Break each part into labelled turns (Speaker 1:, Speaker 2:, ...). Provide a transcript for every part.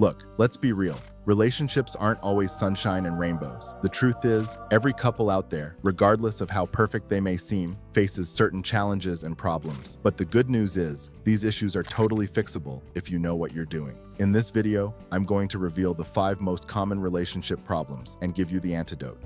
Speaker 1: Look, let's be real. Relationships aren't always sunshine and rainbows. The truth is, every couple out there, regardless of how perfect they may seem, faces certain challenges and problems. But the good news is, these issues are totally fixable if you know what you're doing. In this video, I'm going to reveal the 5 most common relationship problems and give you the antidote.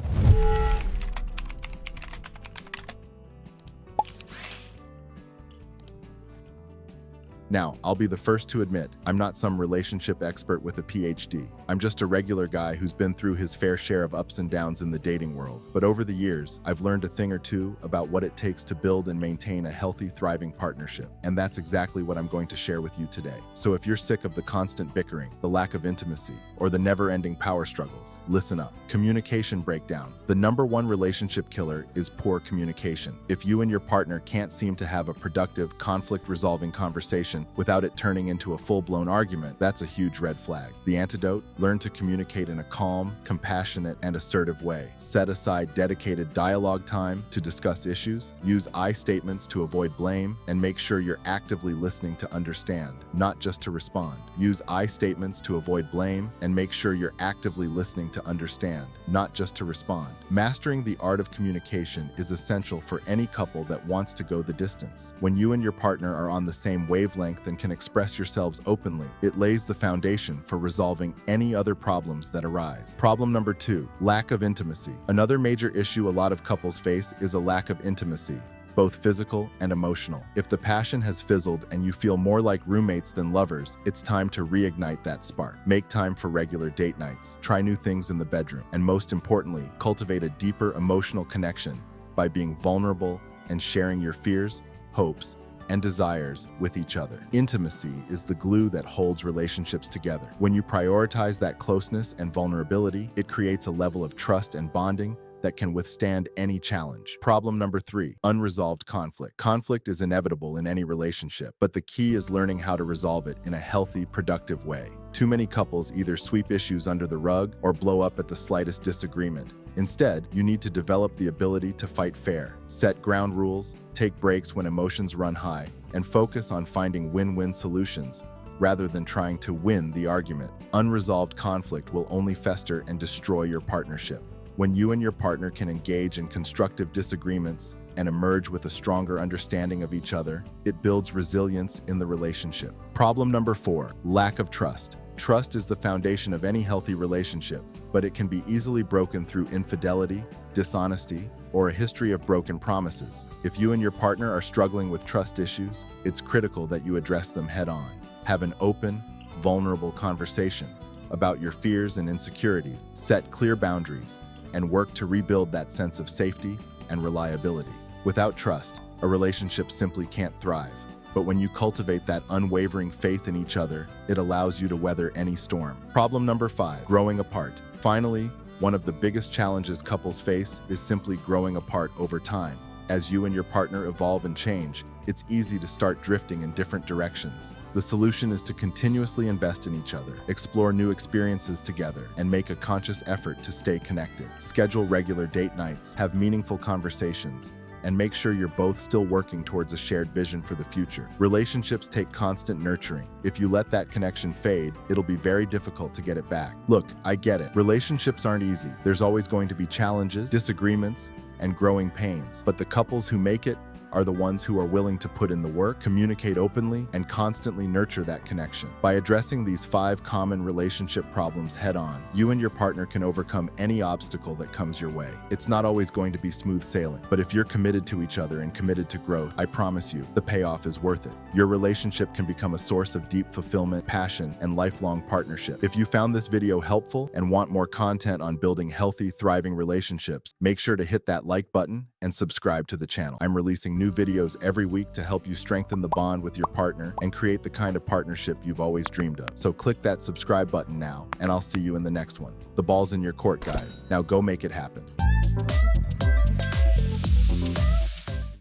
Speaker 1: Now, I'll be the first to admit, I'm not some relationship expert with a PhD. I'm just a regular guy who's been through his fair share of ups and downs in the dating world. But over the years, I've learned a thing or two about what it takes to build and maintain a healthy, thriving partnership. And that's exactly what I'm going to share with you today. So if you're sick of the constant bickering, the lack of intimacy, or the never-ending power struggles, listen up. Communication breakdown. The #1 relationship killer is poor communication. If you and your partner can't seem to have a productive, conflict-resolving conversation without it turning into a full-blown argument, that's a huge red flag. The antidote? Learn to communicate in a calm, compassionate, and assertive way. Set aside dedicated dialogue time to discuss issues. Use I statements to avoid blame, and make sure you're actively listening to understand, not just to respond. Use I statements to avoid blame, and make sure you're actively listening to understand, not just to respond. Mastering the art of communication is essential for any couple that wants to go the distance. When you and your partner are on the same wavelength and can express yourselves openly, it lays the foundation for resolving any other problems that arise. Problem number 2, lack of intimacy. Another major issue a lot of couples face is a lack of intimacy, both physical and emotional. If the passion has fizzled and you feel more like roommates than lovers, it's time to reignite that spark. Make time for regular date nights, try new things in the bedroom, and most importantly, cultivate a deeper emotional connection by being vulnerable and sharing your fears, hopes, and desires with each other. Intimacy is the glue that holds relationships together. When you prioritize that closeness and vulnerability, it creates a level of trust and bonding that can withstand any challenge. Problem number 3, unresolved conflict. Conflict is inevitable in any relationship, but the key is learning how to resolve it in a healthy, productive way. Too many couples either sweep issues under the rug or blow up at the slightest disagreement. Instead, you need to develop the ability to fight fair, set ground rules, take breaks when emotions run high, and focus on finding win-win solutions rather than trying to win the argument. Unresolved conflict will only fester and destroy your partnership. When you and your partner can engage in constructive disagreements and emerge with a stronger understanding of each other, it builds resilience in the relationship. Problem number 4, lack of trust. Trust is the foundation of any healthy relationship, but it can be easily broken through infidelity, dishonesty, or a history of broken promises. If you and your partner are struggling with trust issues, it's critical that you address them head-on. Have an open, vulnerable conversation about your fears and insecurities, set clear boundaries, and work to rebuild that sense of safety and reliability. Without trust, a relationship simply can't thrive. But when you cultivate that unwavering faith in each other, it allows you to weather any storm. Problem number 5, growing apart. Finally, one of the biggest challenges couples face is simply growing apart over time. As you and your partner evolve and change, it's easy to start drifting in different directions. The solution is to continuously invest in each other, explore new experiences together, and make a conscious effort to stay connected. Schedule regular date nights, have meaningful conversations, and make sure you're both still working towards a shared vision for the future. Relationships take constant nurturing. If you let that connection fade, it'll be very difficult to get it back. Look, I get it. Relationships aren't easy. There's always going to be challenges, disagreements, and growing pains. But the couples who make it are the ones who are willing to put in the work, communicate openly, and constantly nurture that connection. By addressing these 5 common relationship problems head-on, you and your partner can overcome any obstacle that comes your way. It's not always going to be smooth sailing, but if you're committed to each other and committed to growth, I promise you, the payoff is worth it. Your relationship can become a source of deep fulfillment, passion, and lifelong partnership. If you found this video helpful and want more content on building healthy, thriving relationships, make sure to hit that like button and subscribe to the channel. I'm releasing new videos every week to help you strengthen the bond with your partner and create the kind of partnership you've always dreamed of. So click that subscribe button now, and I'll see you in the next one. The ball's in your court, guys. Now go make it happen.